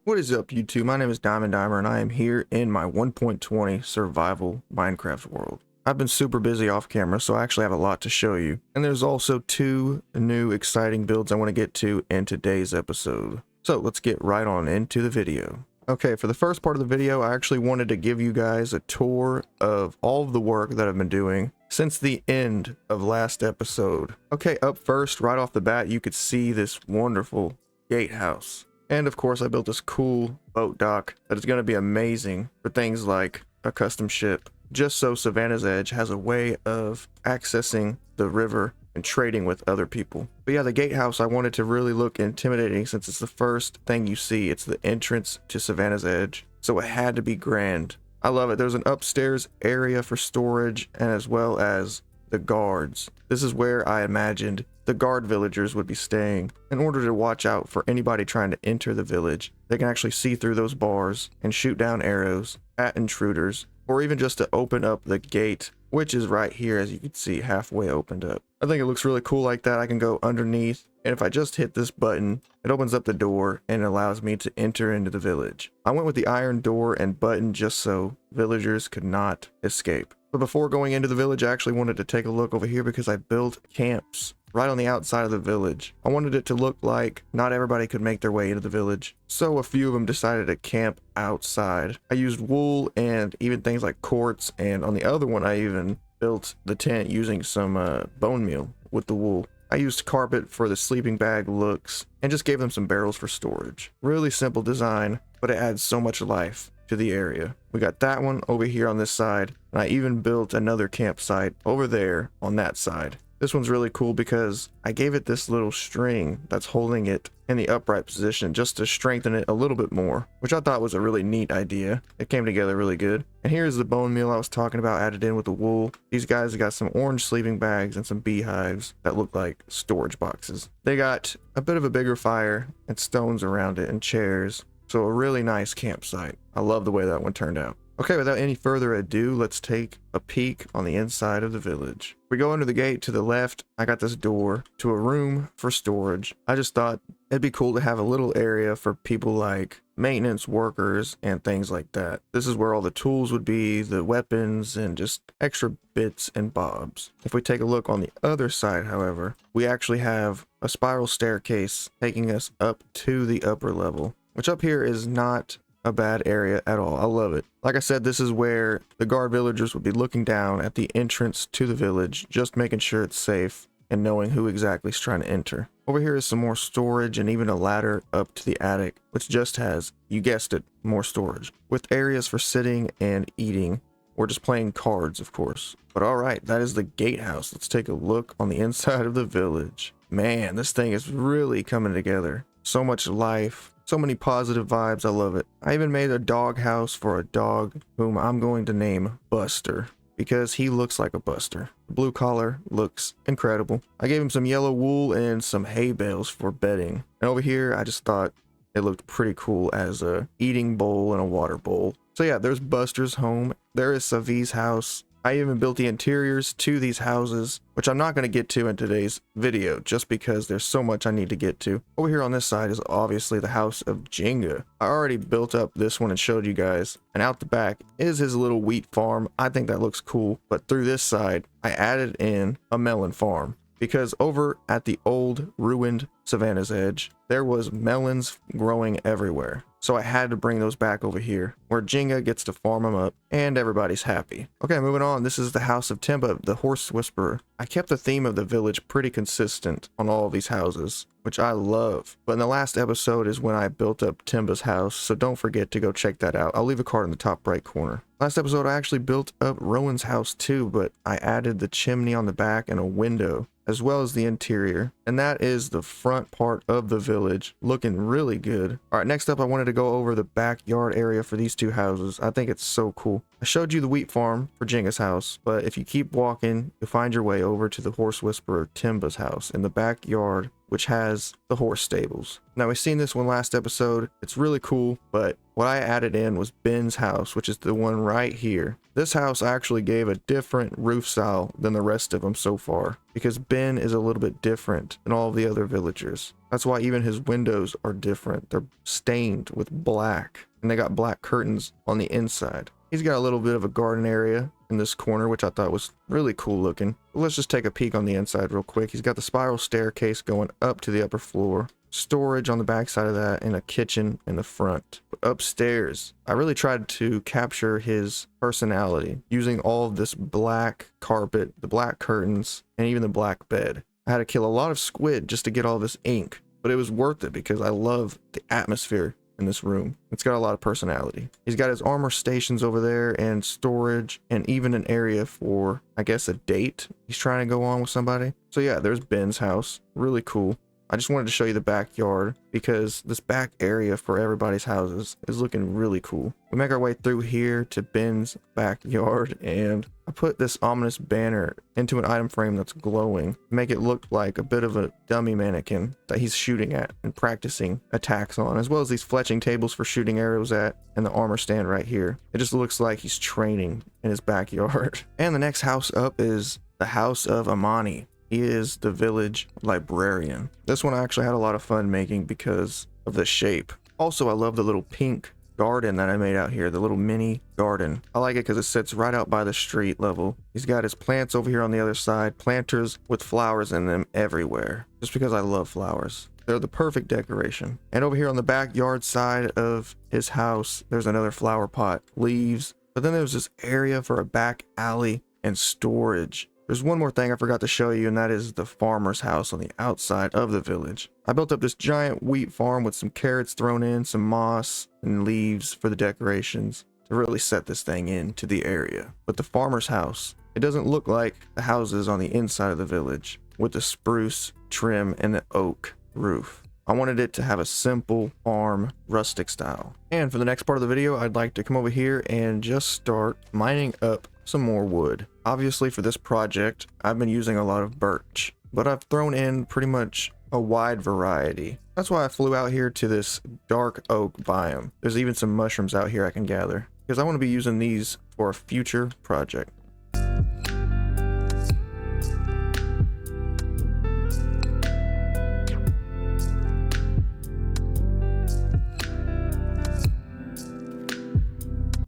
What is up, YouTube? My name is Diamond Dimer, and I am here in my 1.20 survival Minecraft world. I've been super busy off camera, so I actually have a lot to show you. And there's also two new exciting builds I want to get to in today's episode. So let's get right on into the video. Okay, for the first part of the video, I actually wanted to give you guys a tour of all of the work that I've been doing since the end of last episode. Okay, up first, right off the bat, you could see this wonderful gatehouse. And of course, I built this cool boat dock that is going to be amazing for things like a custom ship, just so Savannah's Edge has a way of accessing the river and trading with other people. But yeah, the gatehouse, I wanted to really look intimidating since it's the first thing you see. It's the entrance to Savannah's Edge, so it had to be grand. I love it. There's an upstairs area for storage and as well as the guards. This is where I imagined the guard villagers would be staying in order to watch out for anybody trying to enter the village. They can actually see through those bars and shoot down arrows at intruders, or even just to open up the gate, which is right here, as you can see, halfway opened up. I think it looks really cool like that. I can go underneath, and if I just hit this button, it opens up the door and allows me to enter into the village. I went with the iron door and button just so villagers could not escape. But before going into the village, I actually wanted to take a look over here because I built camps right on the outside of the village. I wanted it to look like not everybody could make their way into the village, so a few of them decided to camp outside. I used wool and even things like quartz, and on the other one I even built the tent using some bone meal with the wool. I used carpet for the sleeping bag looks and just gave them some barrels for storage. Really simple design, but it adds so much life to the area. We got that one over here on this side, and I even built another campsite over there on that side. This one's really cool because I gave it this little string that's holding it in the upright position just to strengthen it a little bit more, which I thought was a really neat idea. It came together really good. And here's the bone meal I was talking about added in with the wool. These guys got some orange sleeping bags and some beehives that look like storage boxes. They got a bit of a bigger fire and stones around it and chairs. So a really nice campsite. I love the way that one turned out. Okay, without any further ado, let's take a peek on the inside of the village. We go under the gate to the left. I got this door to a room for storage. I just thought it'd be cool to have a little area for people like maintenance workers and things like that. This is where all the tools would be, the weapons, and just extra bits and bobs. If we take a look on the other side, however, we actually have a spiral staircase taking us up to the upper level, which up here is not a bad area at all. I love it. Like I said, this is where the guard villagers would be looking down at the entrance to the village, just making sure it's safe and knowing who exactly is trying to enter. Over here is some more storage and even a ladder up to the attic, which just has, you guessed it, more storage, with areas for sitting and eating, or just playing cards, of course. But all right, that is the gatehouse. Let's take a look on the inside of the village. Man, this thing is really coming together. So much life. So many positive vibes. I love it. I even made a dog house for a dog whom I'm going to name Buster because he looks like a Buster. The blue collar looks incredible. I gave him some yellow wool and some hay bales for bedding. And over here, I just thought it looked pretty cool as a eating bowl and a water bowl. So yeah, there's Buster's home. There is Savi's house. I even built the interiors to these houses, which I'm not going to get to in today's video just because there's so much I need to get to. Over here on this side is obviously the house of Jenga. I already built up this one and showed you guys, and out the back is his little wheat farm. I think that looks cool, but through this side I added in a melon farm because over at the old ruined Savannah's Edge there was melons growing everywhere. So I had to bring those back over here where Jenga gets to farm them up and everybody's happy. Okay, moving on. This is the house of Timba, the horse whisperer. I kept the theme of the village pretty consistent on all of these houses, which I love. But in the last episode is when I built up Timba's house, so don't forget to go check that out. I'll leave a card in the top right corner. Last episode I actually built up Rowan's house too, but I added the chimney on the back and a window, as well as the interior. And that is the front part of the village, looking really good. All right, next up I wanted to go over the backyard area for these two houses. I think it's so cool. I showed you the wheat farm for Jenga's house, but if you keep walking, you'll find your way over to the horse whisperer Timba's house in the backyard, which has the horse stables. Now, we've seen this one last episode. It's really cool, but what I added in was Ben's house, which is the one right here. This house actually gave a different roof style than the rest of them so far, because Ben is a little bit different than all of the other villagers. That's why even his windows are different. They're stained with black, and they got black curtains on the inside. He's got a little bit of a garden area in this corner, which I thought was really cool looking. But let's just take a peek on the inside real quick. He's got the spiral staircase going up to the upper floor, storage on the back side of that, and a kitchen in the front. But upstairs, I really tried to capture his personality using all of this black carpet, the black curtains, and even the black bed. I had to kill a lot of squid just to get all this ink, but it was worth it because I love the atmosphere in this room. It's got a lot of personality. He's got his armor stations over there and storage and even an area for, I guess, a date he's trying to go on with somebody. So yeah, there's Ben's house. Really cool. I just wanted to show you the backyard because this back area for everybody's houses is looking really cool. We make our way through here to Ben's backyard, and I put this ominous banner into an item frame that's glowing, make it look like a bit of a dummy mannequin that he's shooting at and practicing attacks on, as well as these fletching tables for shooting arrows at and the armor stand right here. It just looks like he's training in his backyard. And the next house up is the house of Amani. He is the village librarian. This one I actually had a lot of fun making because of the shape. Also, I love the little pink garden that I made out here, the little mini garden. I like it because it sits right out by the street level. He's got his plants over here on the other side, planters with flowers in them everywhere, just because I love flowers. They're the perfect decoration. And over here on the backyard side of his house, there's another flower pot, leaves, but then there's this area for a back alley and storage. There's one more thing I forgot to show you, and that is the farmer's house on the outside of the village. I built up this giant wheat farm with some carrots thrown in, some moss and leaves for the decorations to really set this thing into the area. But the farmer's house, it doesn't look like the houses on the inside of the village with the spruce trim and the oak roof. I wanted it to have a simple farm, rustic style. And for the next part of the video, I'd like to come over here and just start mining up some more wood. Obviously for this project, I've been using a lot of birch, but I've thrown in pretty much a wide variety. That's why I flew out here to this dark oak biome. There's even some mushrooms out here I can gather, because I want to be using these for a future project.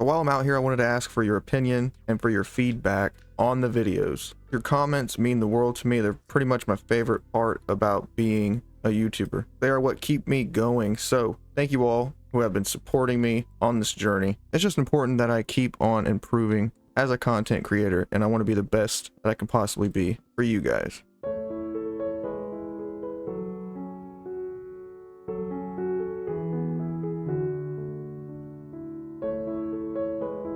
While I'm out here, I wanted to ask for your opinion and for your feedback on the videos. Your comments mean the world to me. They're pretty much my favorite part about being a YouTuber. They are what keep me going. So thank you all who have been supporting me on this journey. It's just important that I keep on improving as a content creator, and I want to be the best that I can possibly be for you guys.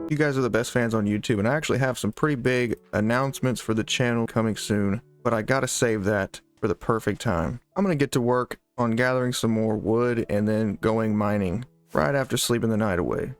You guys are the best fans on YouTube, and I actually have some pretty big announcements for the channel coming soon, but I gotta save that for the perfect time. I'm gonna get to work on gathering some more wood and then going mining right after sleeping the night away.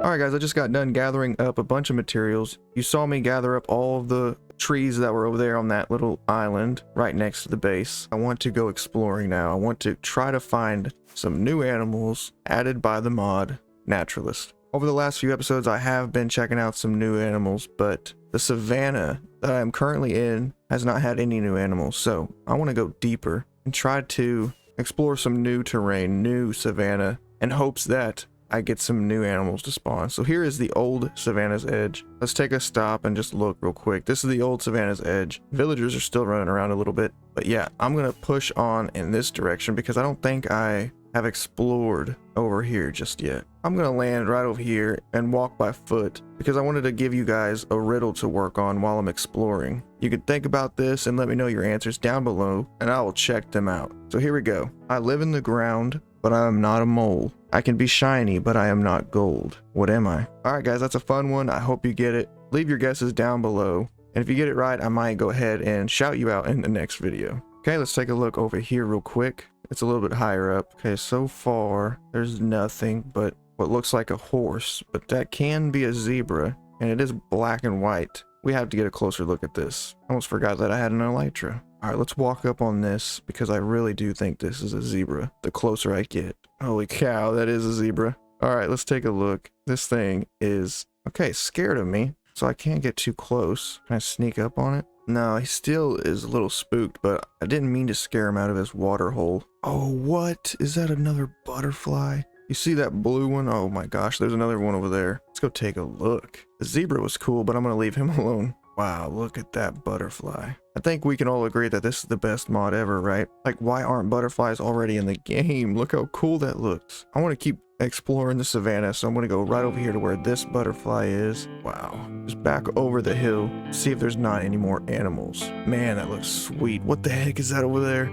Alright guys, I just got done gathering up a bunch of materials. You saw me gather up all of the trees that were over there on that little island right next to the base. I want to go exploring now. I want to try to find some new animals added by the mod Naturalist. Over the last few episodes, I have been checking out some new animals, but the savannah that I'm currently in has not had any new animals, so I want to go deeper and try to explore some new terrain, new savannah, in hopes that I get some new animals to spawn. So here is the old Savannah's Edge. Let's take a stop and just look real quick. This is the old Savannah's Edge. Villagers are still running around a little bit, but yeah, I'm gonna push on in this direction because I don't think I have explored over here just yet. I'm gonna land right over here and walk by foot because I wanted to give you guys a riddle to work on while I'm exploring. You can think about this and let me know your answers down below and I will check them out. So here we go. I live in the ground but I am not a mole. I can be shiny, but I am not gold. What am I? Alright guys, that's a fun one. I hope you get it. Leave your guesses down below. And if you get it right, I might go ahead and shout you out in the next video. Okay, let's take a look over here real quick. It's a little bit higher up. Okay, so far, there's nothing but what looks like a horse, but that can be a zebra, and it is black and white. We have to get a closer look at this. I almost forgot that I had an elytra. All right, let's walk up on this because I really do think this is a zebra the closer I get. Holy cow, that is a zebra. All right, let's take a look. This thing is, okay, scared of me, so I can't get too close. Can I sneak up on it? No, he still is a little spooked, but I didn't mean to scare him out of his water hole. Oh, what? Is that another butterfly? You see that blue one? Oh my gosh, there's another one over there. Let's go take a look. The zebra was cool, but I'm gonna leave him alone. Wow, look at that butterfly. I think we can all agree that this is the best mod ever, right? Like, why aren't butterflies already in the game? Look how cool that looks. I want to keep exploring the savannah, so I'm going to go right over here to where this butterfly is. Wow. Just back over the hill, see if there's not any more animals. Man, that looks sweet. What the heck is that over there?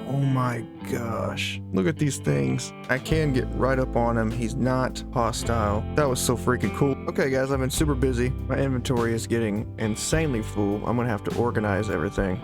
Oh my gosh. Look at these things. I can get right up on him. He's not hostile. That was so freaking cool. Okay guys, I've been super busy. My inventory is getting insanely full. I'm gonna have to organize everything.